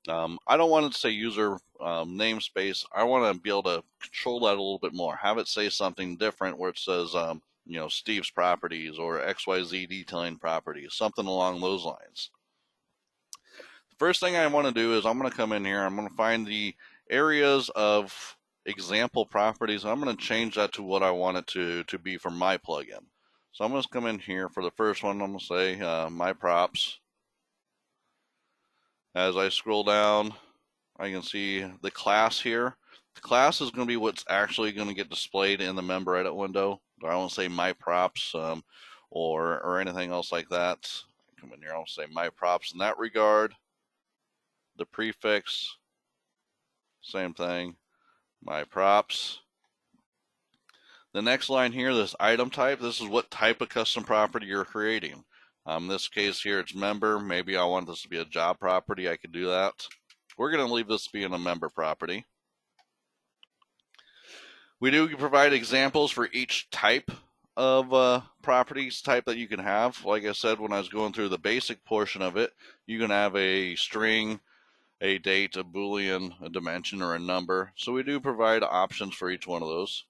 I don't want it to say user namespace. I want to be able to control that a little bit more, have it say something different where it says, Steve's properties or XYZ detailing properties, something along those lines. The first thing I want to do is I'm going to come in here, I'm going to find the areas of example properties. I'm going to change that to what I want it to be for my plugin. So I'm going to come in here for the first one. I'm going to say my props. As I scroll down, I can see the class here. The class is going to be what's actually going to get displayed in the member edit window. I won't say my props or anything else like that. Come in here, I'll say my props in that regard. The prefix, same thing, my props. The next line here, this item type, this is what type of custom property you're creating. In this case here, it's member. Maybe I want this to be a job property. I could do that. We're going to leave this being a member property. We do provide examples for each type of properties type that you can have. Like I said, when I was going through the basic portion of it, you can have a string, a date, a boolean, a dimension, or a number. So we do provide options for each one of those.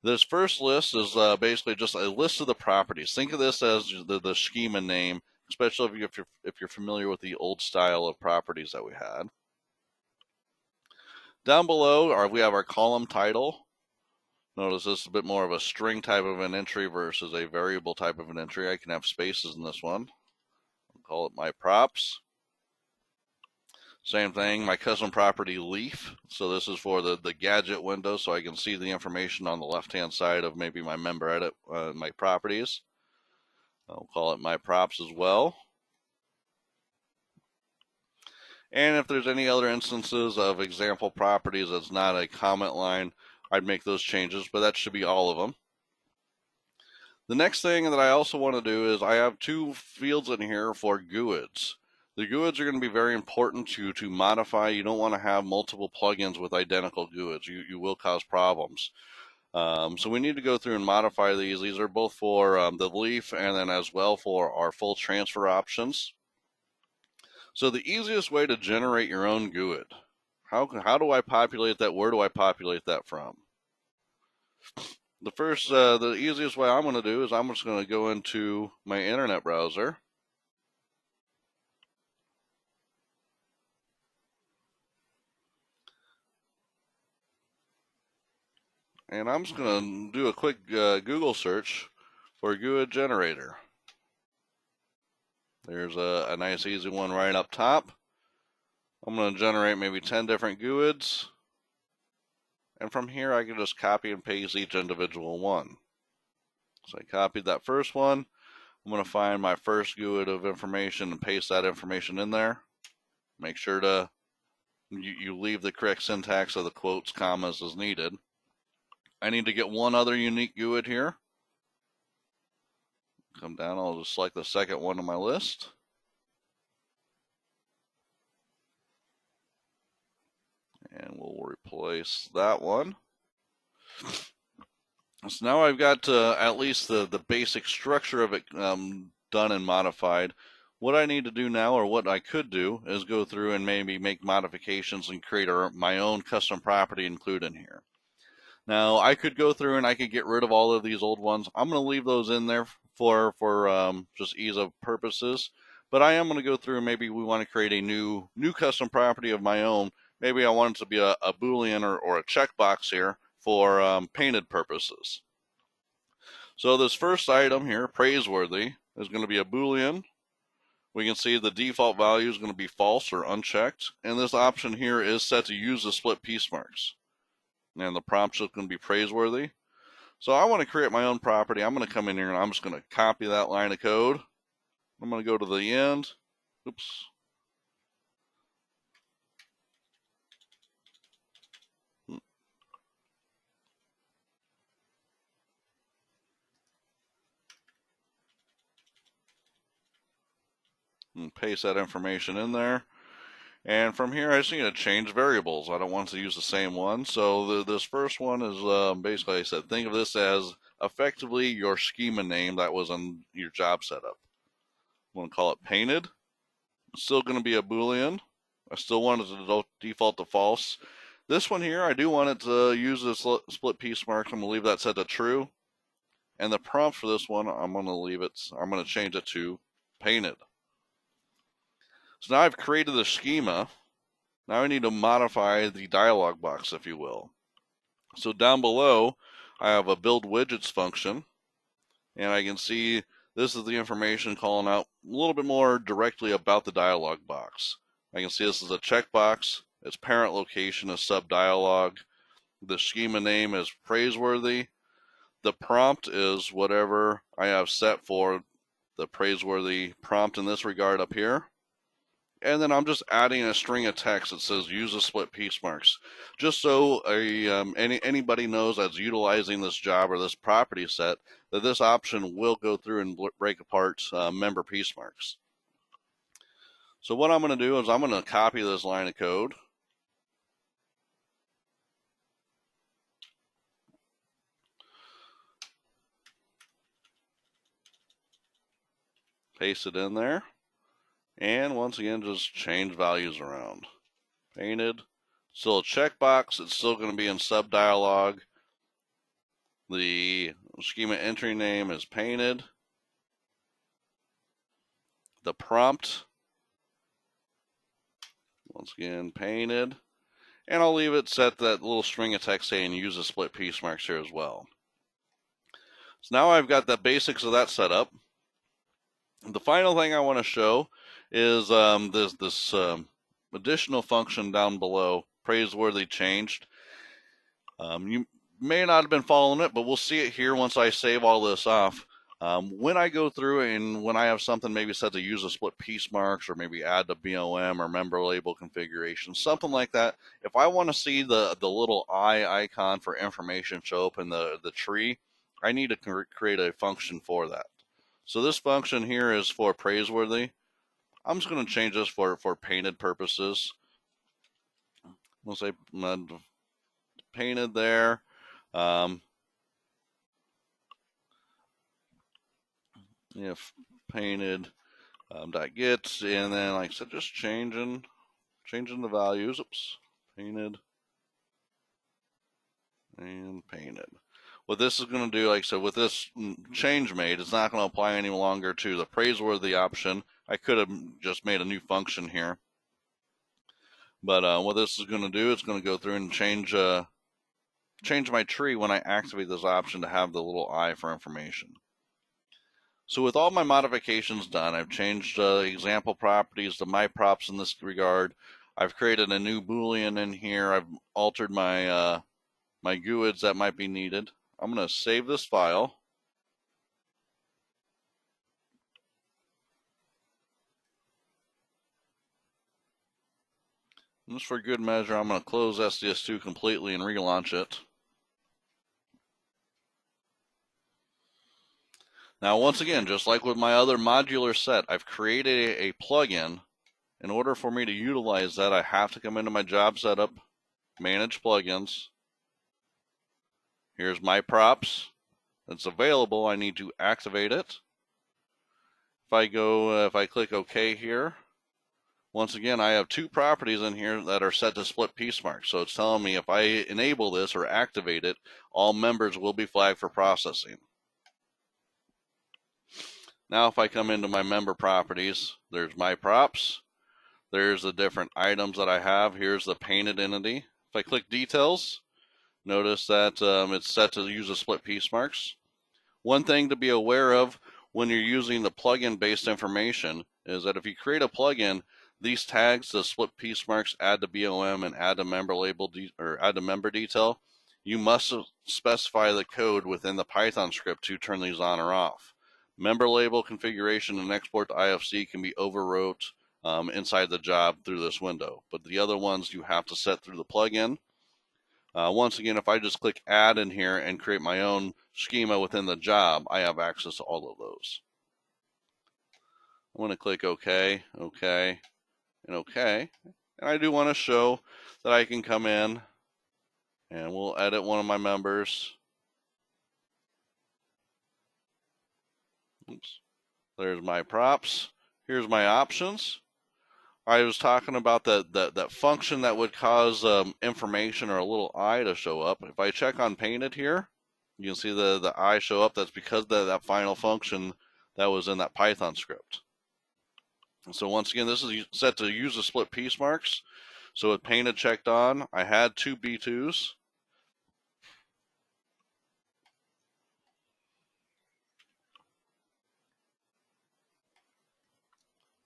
This first list is basically just a list of the properties. Think of this as the schema name, especially if you're familiar with the old style of properties that we had. Down below we have our column title. Notice this is a bit more of a string type of an entry versus a variable type of an entry. I can have spaces in this one. I'll call it my props. Same thing, my custom property leaf. So this is for the gadget window, so I can see the information on the left-hand side of maybe my member edit, my properties. I'll call it my props as well. And if there's any other instances of example properties that's not a comment line, I'd make those changes, but that should be all of them. The next thing that I also want to do is I have two fields in here for GUIDs. The GUIDs are going to be very important to modify. You don't want to have multiple plugins with identical GUIDs. You will cause problems. So we need to go through and modify these. These are both for the leaf and then as well for our full transfer options. So the easiest way to generate your own GUID, how do I populate that? Where do I populate that from? The easiest way I'm going to do is I'm just going to go into my internet browser. And I'm just going to do a quick Google search for GUID generator. There's a nice easy one right up top. I'm going to generate maybe 10 different GUIDs. And from here, I can just copy and paste each individual one. So I copied that first one. I'm going to find my first GUID of information and paste that information in there. Make sure you leave the correct syntax of the quotes, commas as needed. I need to get one other unique GUID here. Come down, I'll just select the second one on my list. And we'll replace that one. So now I've got at least the basic structure of it done and modified. What I need to do now, or what I could do, is go through and maybe make modifications and create my own custom property include in here. Now I could go through and I could get rid of all of these old ones. I'm going to leave those in there for just ease of purposes. But I am going to go through and maybe we want to create a new custom property of my own. Maybe I want it to be a boolean or a checkbox here for painted purposes. So this first item here, praiseworthy, is going to be a boolean. We can see the default value is going to be false or unchecked. And this option here is set to use the split piece marks. And the prompt is going to be praiseworthy. So I want to create my own property. I'm going to come in here and I'm just going to copy that line of code. I'm going to go to the end. Oops. And paste that information in there. And from here, I just need to change variables. I don't want to use the same one. So this first one is basically, I said, think of this as effectively your schema name that was on your job setup. I'm going to call it painted. It's still going to be a boolean. I still want it to default to false. This one here, I do want it to use this split piece mark. I'm going to leave that set to true. And the prompt for this one, I'm going to change it to painted. So now I've created the schema. Now I need to modify the dialog box, if you will. So down below, I have a build widgets function. And I can see this is the information calling out a little bit more directly about the dialog box. I can see this is a checkbox. Its parent location is sub-dialog. The schema name is praiseworthy. The prompt is whatever I have set for the praiseworthy prompt in this regard up here. And then I'm just adding a string of text that says use a split piece marks, just so anybody knows that's utilizing this job or this property set that this option will go through and break apart member piece marks. So what I'm going to do is I'm going to copy this line of code. Paste it in there. And once again, just change values around. Painted. Still a checkbox. It's still going to be in sub-dialog. The schema entry name is painted. The prompt, once again, painted. And I'll leave it set that little string of text saying use a split piece marks here as well. So now I've got the basics of that set up. The final thing I want to show is this additional function down below, praiseworthy changed. You may not have been following it, but we'll see it here once I save all this off. When I go through and when I have something maybe set to use a split piece marks or maybe add the BOM or member label configuration, something like that, if I want to see the little eye icon for information show up in the tree, I need to create a function for that. So this function here is for praiseworthy. I'm just going to change this for painted purposes. We'll say painted there. If painted dot get, and then like I said, just changing the values. Oops, painted and painted. What this is going to do, like I said, with this change made, it's not going to apply any longer to the praiseworthy option. I could have just made a new function here, but what this is going to do, it's going to go through and change my tree when I activate this option to have the little eye for information. So with all my modifications done, I've changed example properties to my props in this regard. I've created a new Boolean in here. I've altered my my GUIDs that might be needed. I'm going to save this file. And just for good measure, I'm going to close SDS2 completely and relaunch it. Now, once again, just like with my other modular set, I've created a plugin. In order for me to utilize that, I have to come into my job setup, manage plugins. Here's my props. It's available. I need to activate it. If I click OK here, once again, I have two properties in here that are set to split piece marks. So it's telling me if I enable this or activate it, all members will be flagged for processing. Now if I come into my member properties, there's my props. There's the different items that I have. Here's the painted entity. If I click details, notice that it's set to use a split piece marks. One thing to be aware of when you're using the plugin based information is that if you create a plugin, these tags, the split piece marks, add to BOM, and add to member label or add to member detail, you must specify the code within the Python script to turn these on or off. Member label configuration and export to IFC can be overwrote inside the job through this window, but the other ones you have to set through the plugin. Once again, if I just click add in here and create my own schema within the job, I have access to all of those. I'm going to click OK, OK, and OK. And I do want to show that I can come in and we'll edit one of my members. Oops. There's my props. Here's my options. I was talking about that function that would cause information or a little eye to show up. If I check on painted here, you can see the eye show up. That's because of that final function that was in that Python script. So once again, this is set to use the split piece marks. So with painted checked on, I had two B2s.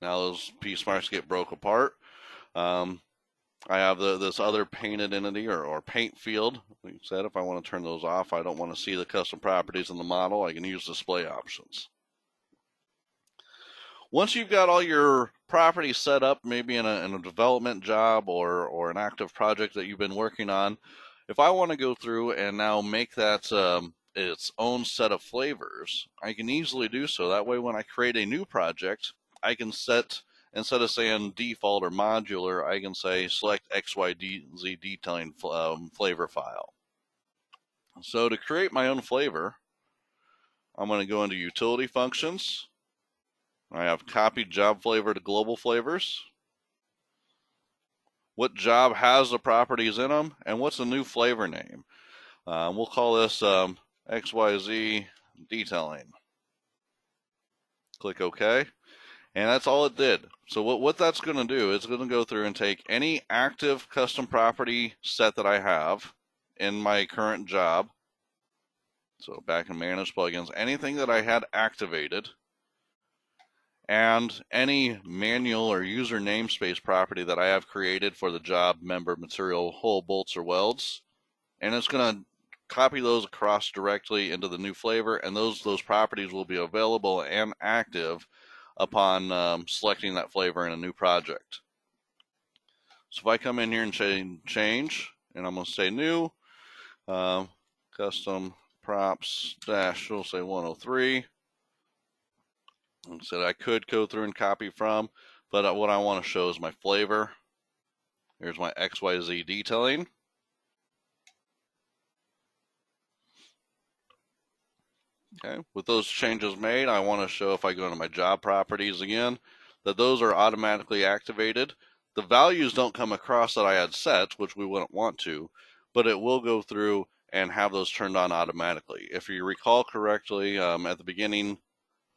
Now those piece marks get broke apart. I have this other painted entity or paint field. Like I said, if I want to turn those off, I don't want to see the custom properties in the model, I can use display options. Once you've got all your properties set up, maybe in a development job or an active project that you've been working on, if I want to go through and now make that its own set of flavors, I can easily do so. That way, when I create a new project, I can set, instead of saying default or modular, I can say select XYZ detailing flavor file. So to create my own flavor, I'm going to go into utility functions. I have copied job flavor to global flavors. What job has the properties in them, and what's the new flavor name? We'll call this XYZ detailing. Click OK, and that's all it did. So what that's going to do is going to go through and take any active custom property set that I have in my current job. So back in Manage Plugins, anything that I had activated, and any manual or user namespace property that I have created for the job, member, material, hole, bolts, or welds, and it's going to copy those across directly into the new flavor, and those properties will be available and active upon selecting that flavor in a new project. So if I come in here and change, and I'm going to say new, custom props dash, we'll say 103. Like I said, I could go through and copy from, but what I want to show is my flavor. Here's my XYZ detailing. Okay, with those changes made, I want to show, if I go into my job properties again, that those are automatically activated. The values don't come across that I had set, which we wouldn't want to, but it will go through and have those turned on automatically. If you recall correctly, at the beginning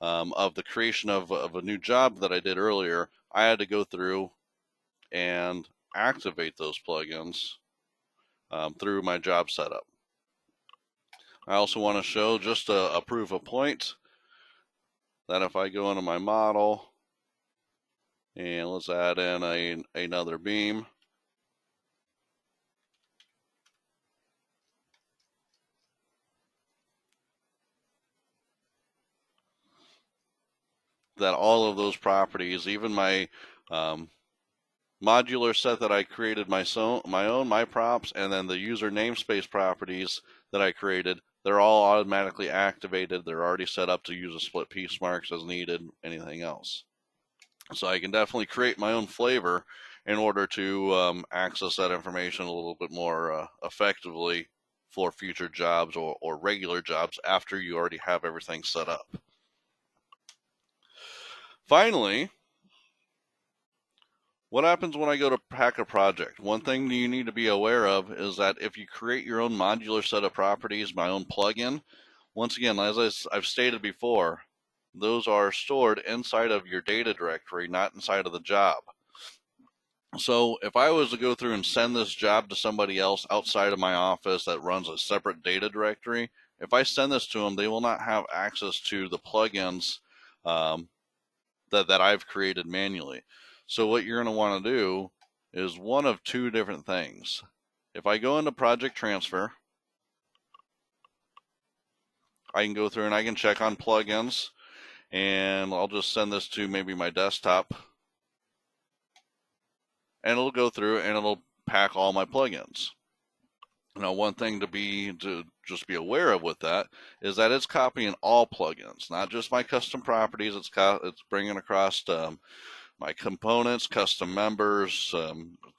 of the creation of a new job that I did earlier, I had to go through and activate those plugins through my job setup. I also want to show just a proof of point that if I go into my model and let's add in another beam, that all of those properties, even my modular set that I created my props, and then the user namespace properties that I created, they're all automatically activated. They're already set up to use a split piece marks as needed, anything else. So I can definitely create my own flavor in order to access that information a little bit more effectively for future jobs or regular jobs after you already have everything set up. Finally, what happens when I go to pack a project? One thing you need to be aware of is that if you create your own modular set of properties, my own plugin, once again, as I've stated before, those are stored inside of your data directory, not inside of the job. So if I was to go through and send this job to somebody else outside of my office that runs a separate data directory, if I send this to them, they will not have access to the plugins that I've created manually. So what you're going to want to do is one of two different things. If I go into Project Transfer, I can go through and I can check on plugins, and I'll just send this to maybe my desktop, and it'll go through and it'll pack all my plugins. Now, one thing to just be aware of with that is that it's copying all plugins, not just my custom properties. It's bringing across my components, custom members,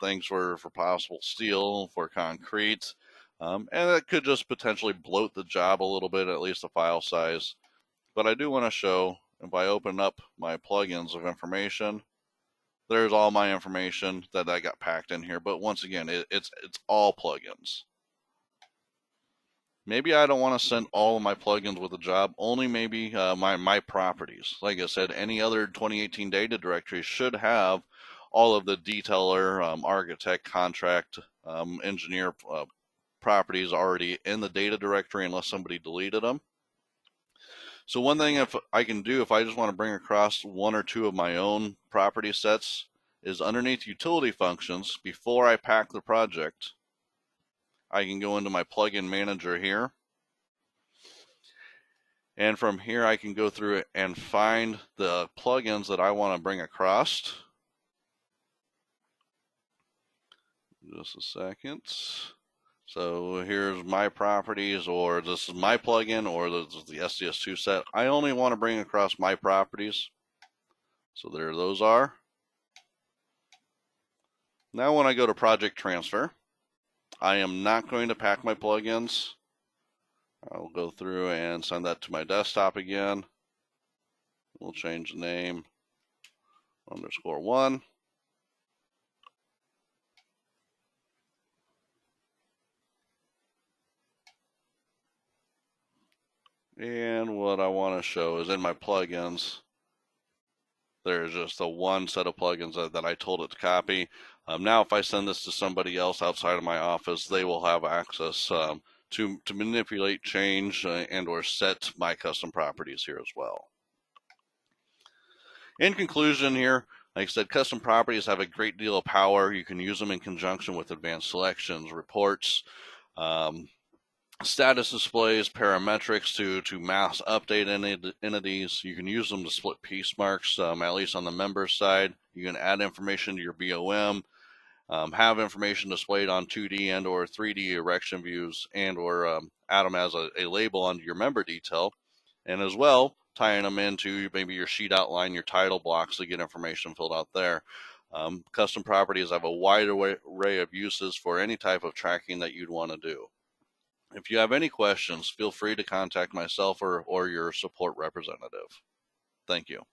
things for possible steel, for concrete, and it could just potentially bloat the job a little bit, at least the file size. But I do want to show, if I open up my plugins of information, there's all my information that I got packed in here. But once again, it's all plugins. Maybe I don't want to send all of my plugins with a job, only maybe my properties. Like I said, any other 2018 data directory should have all of the detailer, architect, contract, engineer properties already in the data directory unless somebody deleted them. So one thing if I can do, if I just want to bring across one or two of my own property sets is underneath utility functions, before I pack the project, I can go into my plugin manager here. And from here, I can go through it and find the plugins that I want to bring across. Just a second. So here's my properties, or this is my plugin, or this is the SDS2 set. I only want to bring across my properties. So there those are. Now when I go to project transfer, I am not going to pack my plugins. I'll go through and send that to my desktop again. We'll change the name _1. And what I want to show is in my plugins, there's just a one set of plugins that I told it to copy. Now if I send this to somebody else outside of my office, they will have access to manipulate, change, and or set my custom properties here as well. In conclusion here, like I said, custom properties have a great deal of power. You can use them in conjunction with advanced selections, reports, status displays, parametrics to mass update entities. You can use them to split piece marks, at least on the member side. You can add information to your BOM, have information displayed on 2D and or 3D erection views, and or add them as a label under your member detail, and as well tying them into maybe your sheet outline, your title blocks to get information filled out there. Custom properties have a wide array of uses for any type of tracking that you'd want to do. If you have any questions, feel free to contact myself or your support representative. Thank you.